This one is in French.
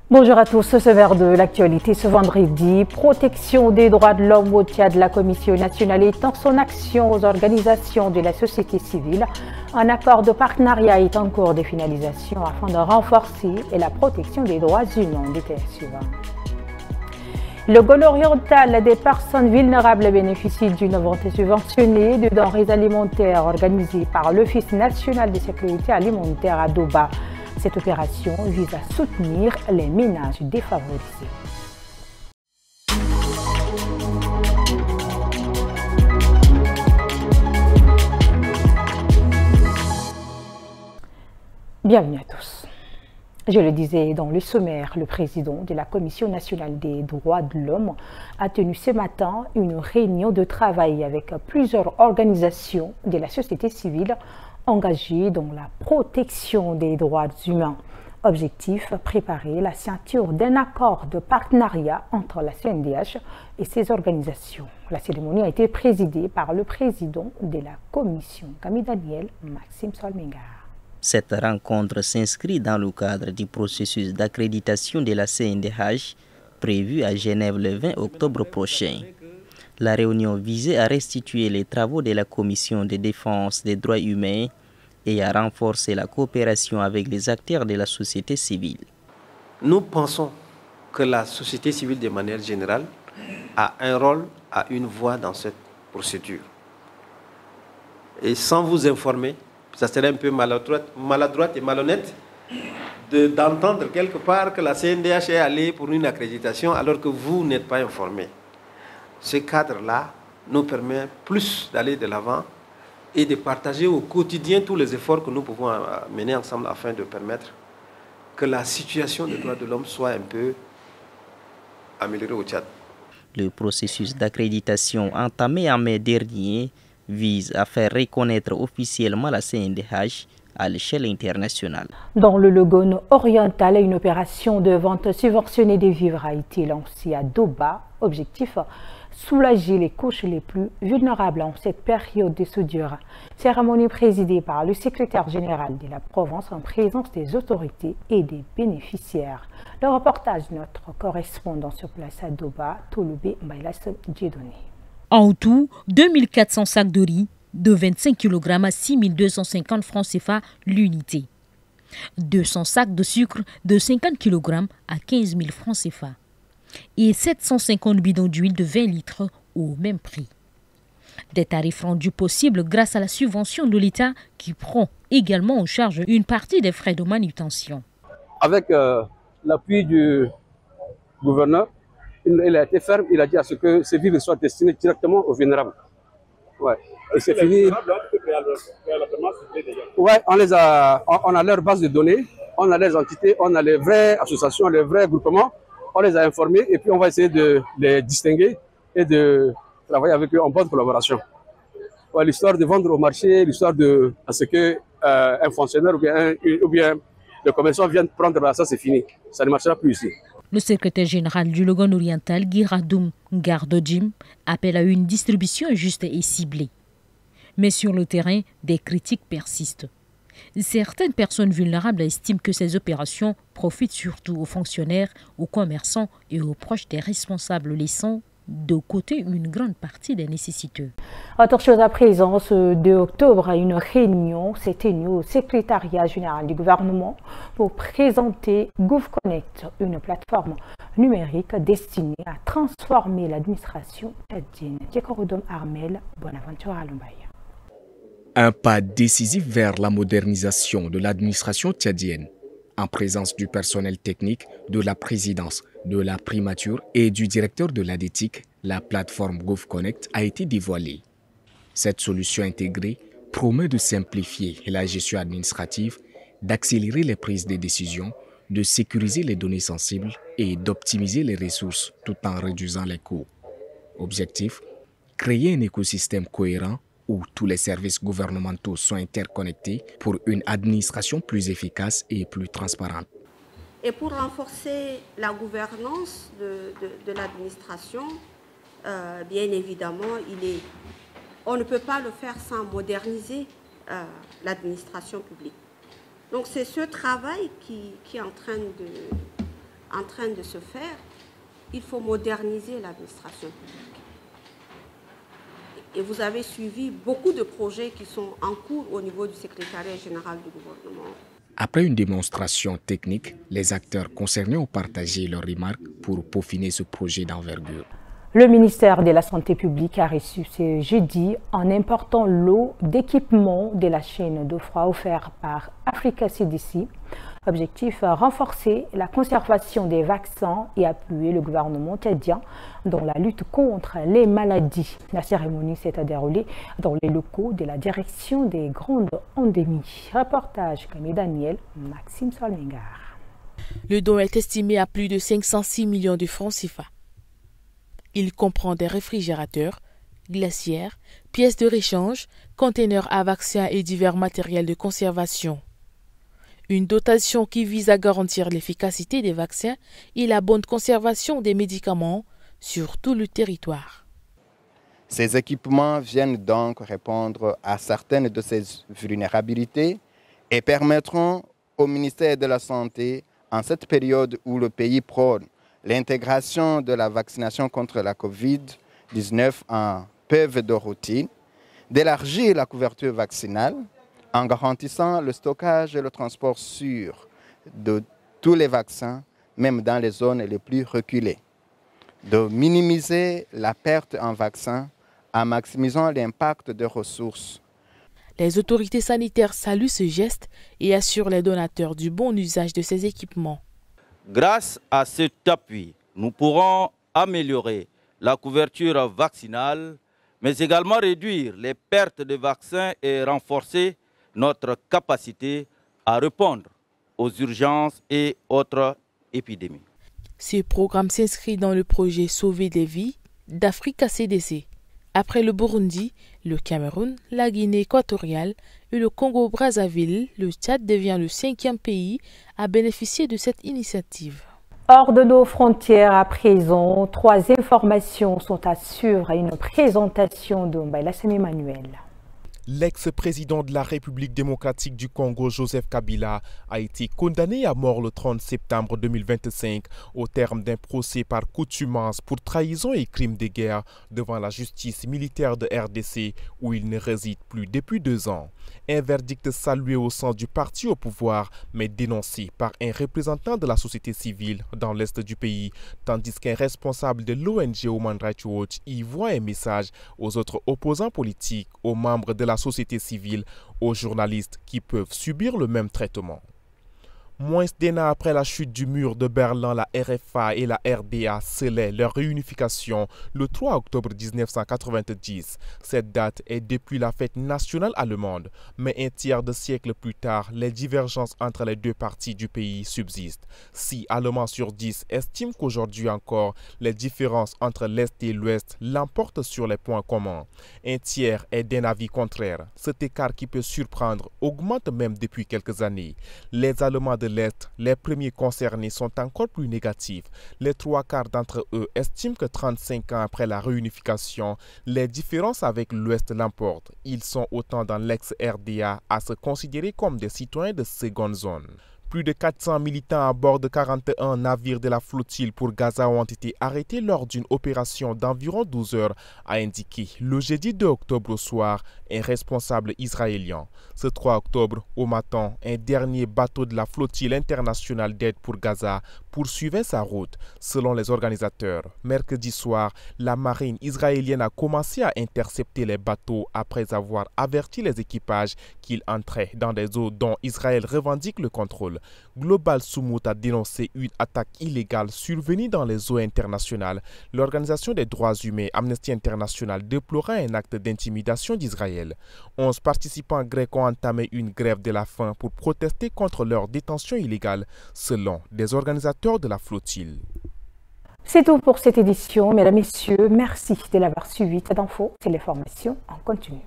Bonjour à tous, ce verre de l'actualité ce vendredi. Protection des droits de l'homme au Tchad, la Commission nationale étend son action aux organisations de la société civile. Un accord de partenariat est en cours de finalisation afin de renforcer la protection des droits humains. Détails suivants. Le Gaulle oriental des personnes vulnérables bénéficie d'une vente subventionnée de denrées alimentaires organisée par l'Office national de sécurité alimentaire à Doba. Cette opération vise à soutenir les ménages défavorisés. Bienvenue à tous. Je le disais dans le sommaire, le président de la Commission nationale des droits de l'homme a tenu ce matin une réunion de travail avec plusieurs organisations de la société civile engagées dans la protection des droits humains. Objectif, préparer la signature d'un accord de partenariat entre la CNDH et ses organisations. La cérémonie a été présidée par le président de la commission, Camille Daniel Maxime Solmengar. Cette rencontre s'inscrit dans le cadre du processus d'accréditation de la CNDH prévu à Genève le 20 octobre prochain. La réunion visait à restituer les travaux de la Commission de défense des droits humains et à renforcer la coopération avec les acteurs de la société civile. Nous pensons que la société civile, de manière générale, a un rôle, a une voix dans cette procédure. Et sans vous informer, ça serait un peu maladroit et malhonnête d'entendre quelque part que la CNDH est allée pour une accréditation alors que vous n'êtes pas informé. Ce cadre-là nous permet plus d'aller de l'avant et de partager au quotidien tous les efforts que nous pouvons mener ensemble afin de permettre que la situation des droits de l'homme soit un peu améliorée au Tchad. Le processus d'accréditation entamé en mai dernier vise à faire reconnaître officiellement la CNDH à l'échelle internationale. Dans le Logone oriental, une opération de vente subventionnée des vivres a été lancée à Doba. Objectif, soulager les couches les plus vulnérables en cette période de soudure. Cérémonie présidée par le secrétaire général de la province en présence des autorités et des bénéficiaires. Le reportage de notre correspondant sur place à Doba, Touloubé Mailas Djedoné. En tout, 2400 sacs de riz de 25 kg à 6250 francs CFA l'unité. 200 sacs de sucre de 50 kg à 15 000 francs CFA. Et 750 bidons d'huile de 20 litres au même prix. Des tarifs rendus possibles grâce à la subvention de l'État qui prend également en charge une partie des frais de manutention. Avec l'appui du gouverneur, il a été ferme, il a dit à ce que ces vivres soient destinés directement aux vulnérables. Ouais. Et c'est fini. Ouais, on a leur base de données, on a les entités, on a les vraies associations, les vrais groupements, on les a informés et puis on va essayer de les distinguer et de travailler avec eux en bonne collaboration. Ouais, l'histoire de vendre au marché, l'histoire de à ce que un fonctionnaire ou bien le commerçant vienne prendre ça, c'est fini. Ça ne marchera plus ici. Le secrétaire général du Logone oriental, Guiradoum Gardojim, appelle à une distribution juste et ciblée. Mais sur le terrain, des critiques persistent. Certaines personnes vulnérables estiment que ces opérations profitent surtout aux fonctionnaires, aux commerçants et aux proches des responsables, laissant de côté une grande partie des nécessiteux. Autre chose à présent, ce 2 octobre, une réunion s'est tenue au secrétariat général du gouvernement pour présenter GovConnect, une plateforme numérique destinée à transformer l'administration tchadienne. Djekorodom Armel, Bonaventure Alumbaye. Un pas décisif vers la modernisation de l'administration tchadienne, en présence du personnel technique, de la présidence, de la primature et du directeur de l'ADETIC, la plateforme GovConnect a été dévoilée. Cette solution intégrée promet de simplifier la gestion administrative, d'accélérer les prises de décisions, de sécuriser les données sensibles et d'optimiser les ressources tout en réduisant les coûts. Objectif, créer un écosystème cohérent où tous les services gouvernementaux sont interconnectés pour une administration plus efficace et plus transparente. Et pour renforcer la gouvernance de l'administration, bien évidemment, on ne peut pas le faire sans moderniser l'administration publique. Donc c'est ce travail qui est en train en train de se faire, il faut moderniser l'administration publique. Et vous avez suivi beaucoup de projets qui sont en cours au niveau du secrétariat général du gouvernement. Après une démonstration technique, les acteurs concernés ont partagé leurs remarques pour peaufiner ce projet d'envergure. Le ministère de la Santé publique a reçu ce jeudi un important lot d'équipements de la chaîne de froid offert par Africa CDC. Objectif, renforcer la conservation des vaccins et appuyer le gouvernement tchadien dans la lutte contre les maladies. La cérémonie s'est déroulée dans les locaux de la direction des grandes endémies. Reportage comme Daniel Maxime Solmengar. Le don est estimé à plus de 506 millions de francs CFA. Il comprend des réfrigérateurs, glacières, pièces de réchange, conteneurs à vaccins et divers matériels de conservation. Une dotation qui vise à garantir l'efficacité des vaccins et la bonne conservation des médicaments sur tout le territoire. Ces équipements viennent donc répondre à certaines de ces vulnérabilités et permettront au ministère de la Santé, en cette période où le pays prône l'intégration de la vaccination contre la COVID-19 en PEV de routine, d'élargir la couverture vaccinale en garantissant le stockage et le transport sûr de tous les vaccins, même dans les zones les plus reculées, de minimiser la perte en vaccins en maximisant l'impact des ressources. Les autorités sanitaires saluent ce geste et assurent les donateurs du bon usage de ces équipements. Grâce à cet appui, nous pourrons améliorer la couverture vaccinale, mais également réduire les pertes de vaccins et renforcer notre capacité à répondre aux urgences et autres épidémies. Ce programme s'inscrit dans le projet Sauver des vies d'Africa CDC. Après le Burundi, le Cameroun, la Guinée équatoriale et le Congo-Brazzaville, le Tchad devient le 5e pays à bénéficier de cette initiative. Hors de nos frontières à présent, 3 informations sont à suivre à une présentation de Mbaïlassem Emmanuel. L'ex-président de la République démocratique du Congo, Joseph Kabila, a été condamné à mort le 30 septembre 2025 au terme d'un procès par contumace pour trahison et crimes de guerre devant la justice militaire de RDC où il ne réside plus depuis 2 ans. Un verdict salué au sein du parti au pouvoir mais dénoncé par un représentant de la société civile dans l'est du pays, tandis qu'un responsable de l'ONG Human Rights Watch y voit un message aux autres opposants politiques, aux membres de la société civile, aux journalistes qui peuvent subir le même traitement. Moins d'1 an après la chute du mur de Berlin, la RFA et la RDA scellaient leur réunification le 3 octobre 1990. Cette date est depuis la fête nationale allemande, mais un tiers de siècle plus tard, les divergences entre les deux parties du pays subsistent. 6 Allemands sur 10 estiment qu'aujourd'hui encore, les différences entre l'Est et l'Ouest l'emportent sur les points communs. Un tiers est d'un avis contraire. Cet écart qui peut surprendre augmente même depuis quelques années. Les Allemands de l'Est, les premiers concernés, sont encore plus négatifs. Les 3/4 d'entre eux estiment que 35 ans après la réunification, les différences avec l'Ouest l'emportent. Ils sont autant dans l'ex-RDA à se considérer comme des citoyens de seconde zone. Plus de 400 militants à bord de 41 navires de la flottille pour Gaza ont été arrêtés lors d'une opération d'environ 12 heures, a indiqué le jeudi 2 octobre au soir un responsable israélien. Ce 3 octobre, au matin, un dernier bateau de la flottille internationale d'aide pour Gaza poursuivait sa route. Selon les organisateurs, mercredi soir, la marine israélienne a commencé à intercepter les bateaux après avoir averti les équipages qu'ils entraient dans des eaux dont Israël revendique le contrôle. Global Soumout a dénoncé une attaque illégale survenue dans les eaux internationales. L'organisation des droits humains Amnesty International déplora un acte d'intimidation d'Israël. 11 participants grecs ont entamé une grève de la faim pour protester contre leur détention illégale, selon des organisateurs de la flottille. C'est tout pour cette édition. Mesdames, Messieurs, merci de l'avoir suivi. Cette info, c'est l'information en continu.